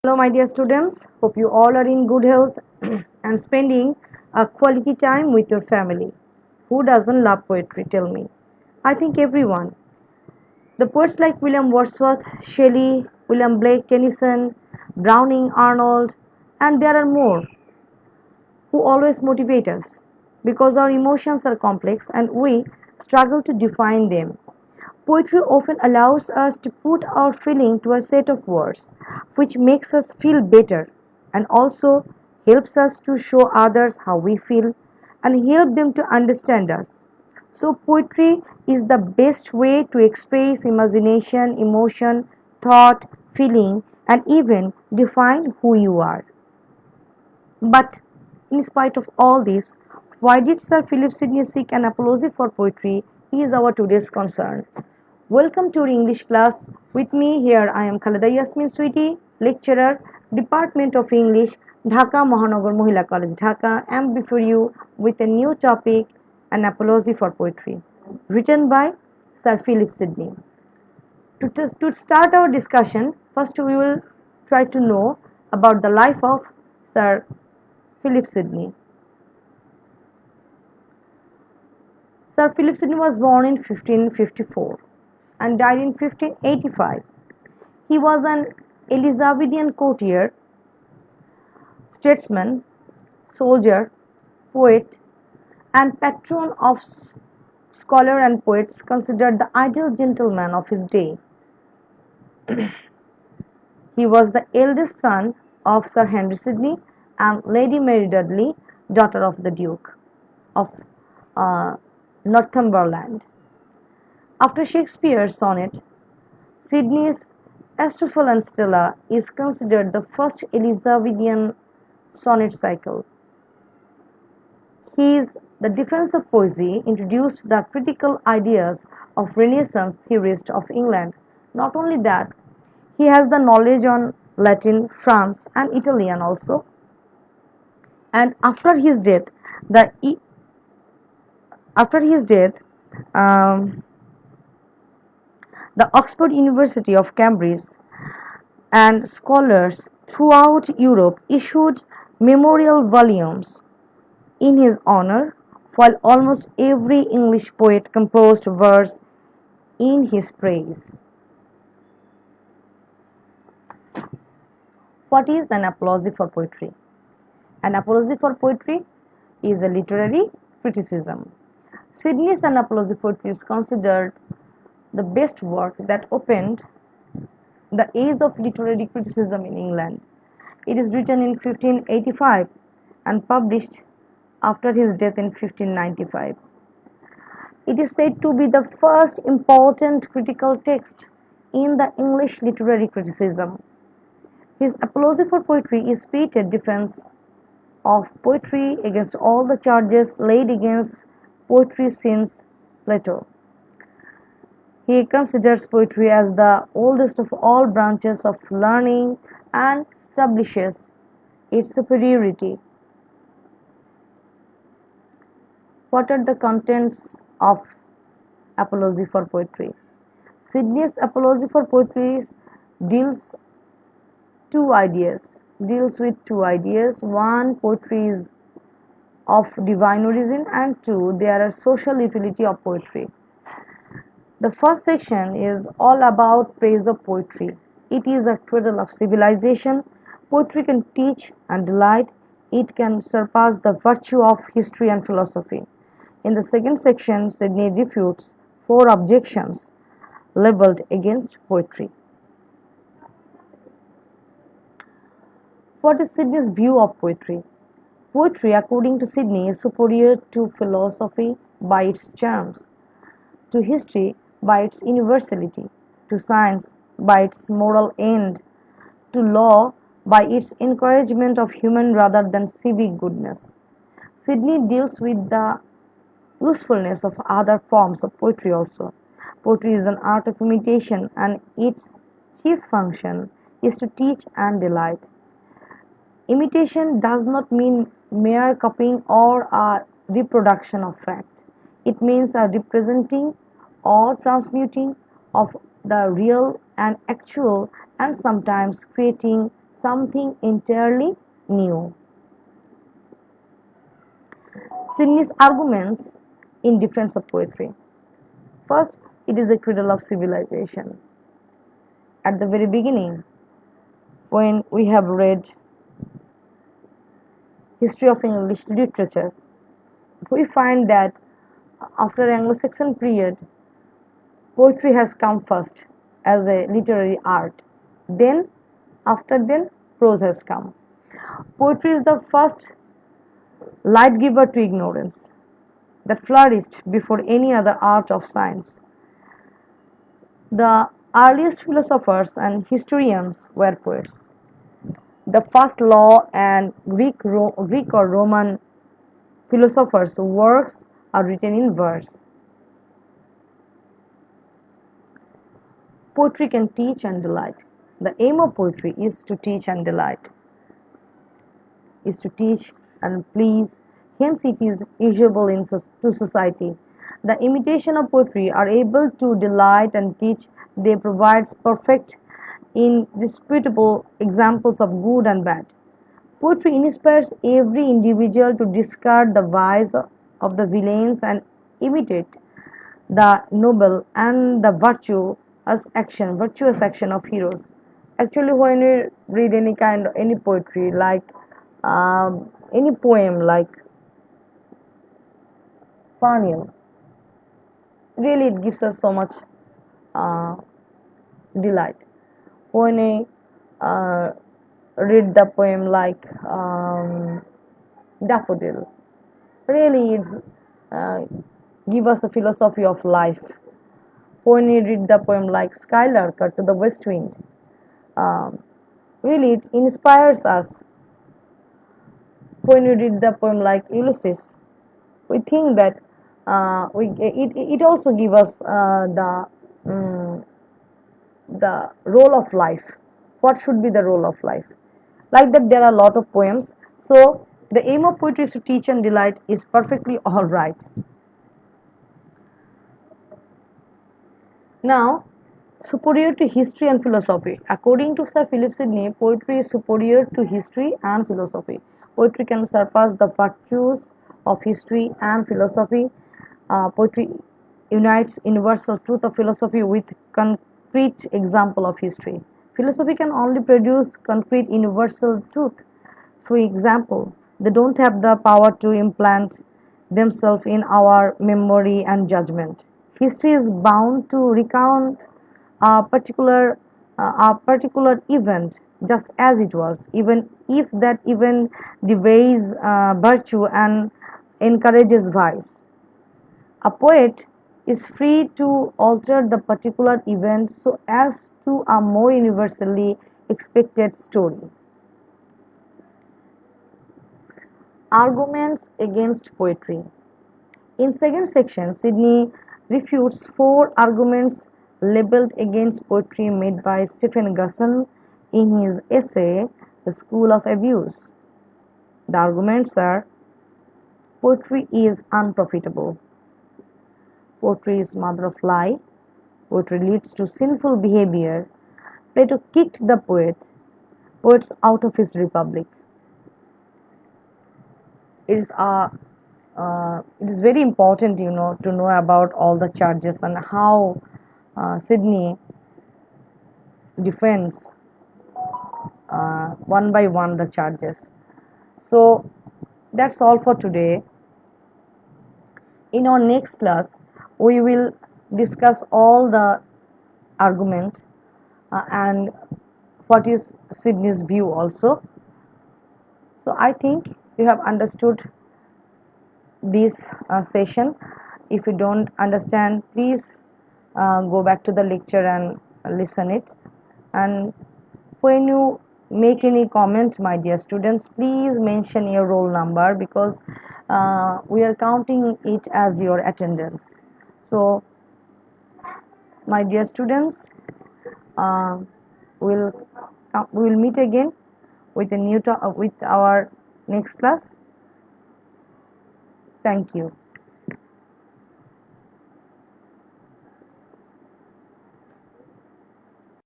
Hello, my dear students. Hope you all are in good health and spending a quality time with your family. Who doesn't love poetry? Tell me. I think everyone. The poets like William Wordsworth, Shelley, William Blake, Tennyson, Browning, Arnold, and there are more who always motivate us because our emotions are complex and we struggle to define them. Poetry often allows us to put our feeling to a set of words, which makes us feel better and also helps us to show others how we feel and help them to understand us. So, poetry is the best way to express imagination, emotion, thought, feeling, and even define who you are. But in spite of all this, why did Sir Philip Sidney seek an apology for poetry is our today's concern. Welcome to our English class. With me here I am Khaleda Yasmin Sweety, lecturer, Department of English, Dhaka Mahanagar Mohila College, Dhaka. I am before you with a new topic, an apology for poetry, written by Sir Philip Sidney. To start our discussion, first we will try to know about the life of Sir Philip Sidney. Sir Philip Sidney was born in 1554 and died in 1585. He was an Elizabethan courtier, statesman, soldier, poet, and patron of scholars and poets, considered the ideal gentleman of his day. He was the eldest son of Sir Henry Sidney and Lady Mary Dudley, daughter of the Duke of uh, Northumberland. After Shakespeare's sonnet, Sidney's Astrophel and Stella is considered the first Elizabethan sonnet cycle. His The Defence of Poesy introduced the critical ideas of Renaissance theorists of England. Not only that, he has the knowledge on Latin, France, and Italian also. And the after his death, um, the Oxford University of Cambridge and scholars throughout Europe issued memorial volumes in his honor, while almost every English poet composed verse in his praise. What is an apology for poetry? An apology for poetry is a literary criticism. Sidney's An Apology for Poetry is considered the best work that opened the age of literary criticism in England. It is written in 1585 and published after his death in 1595. It is said to be the first important critical text in the English literary criticism. His apology for poetry is spirited defense of poetry against all the charges laid against poetry since Plato. He considers poetry as the oldest of all branches of learning and establishes its superiority. What are the contents of Apology for Poetry? Sidney's Apology for Poetry deals with two ideas. One, poetry is of divine origin, and two, there are social utility of poetry. The first section is all about praise of poetry. It is a cradle of civilization. Poetry can teach and delight. It can surpass the virtue of history and philosophy. In the second section, Sidney refutes four objections leveled against poetry. What is Sidney's view of poetry? Poetry, according to Sidney, is superior to philosophy by its charms, to history by its universality, to science by its moral end, to law by its encouragement of human rather than civic goodness. Sidney deals with the usefulness of other forms of poetry also. Poetry is an art of imitation and its chief function is to teach and delight. Imitation does not mean mere copying or a reproduction of fact. It means a representing or transmuting of the real and actual and sometimes creating something entirely new. Sydney's arguments in defense of poetry. First, it is the cradle of civilization. At the very beginning, when we have read history of English literature, we find that after Anglo-Saxon period, poetry has come first as a literary art. Then, after prose has come. Poetry is the first light giver to ignorance that flourished before any other art of science. The earliest philosophers and historians were poets. The first law and Greek or Roman philosophers' works are written in verse. Poetry can teach and delight. The aim of poetry is to teach and delight, is to teach and please. Hence, it is usable to society. The imitation of poetry are able to delight and teach. They provide perfect, indisputable examples of good and bad. Poetry inspires every individual to discard the vice of the villains and imitate the noble and the virtuous action of heroes. Actually, when we read any poetry, like any poem like Farnell, really it gives us so much uh, delight. When we read the poem like Daffodil, really it's give us a philosophy of life. When we read the poem like Skylark or To the West Wind, um, really it inspires us. When we read the poem like Ulysses, we think that it also gives us um, the role of life. What should be the role of life? Like that, there are a lot of poems. So the aim of poetry is to teach and delight is perfectly all right. Now, superior to history and philosophy. According to Sir Philip Sidney, poetry is superior to history and philosophy. Poetry can surpass the virtues of history and philosophy. Poetry unites universal truth of philosophy with concrete example of history. Philosophy can only produce concrete universal truth through example. They don't have the power to implant themselves in our memory and judgment. History is bound to recount a particular event just as it was, even if that event devays virtue and encourages vice. A poet is free to alter the particular event so as to a more universally expected story. Arguments against poetry. In second section, Sidney refutes 4 arguments labeled against poetry made by Stephen Gusson in his essay The School of Abuse. The arguments are: poetry is unprofitable. Poetry is mother of lie. Poetry leads to sinful behavior. Plato kicked the poets out of his republic. It is very important, to know about all the charges and how Sidney defends one by one the charges. So that's all for today. In our next class, we will discuss all the argument and what is Sidney's view also. So I think you have understood this session. If you don't understand, please go back to the lecture and listen it. And when you make any comment, my dear students, please mention your roll number, because we are counting it as your attendance. So my dear students, uh, we'll we'll meet again with a with our next class. Thank you.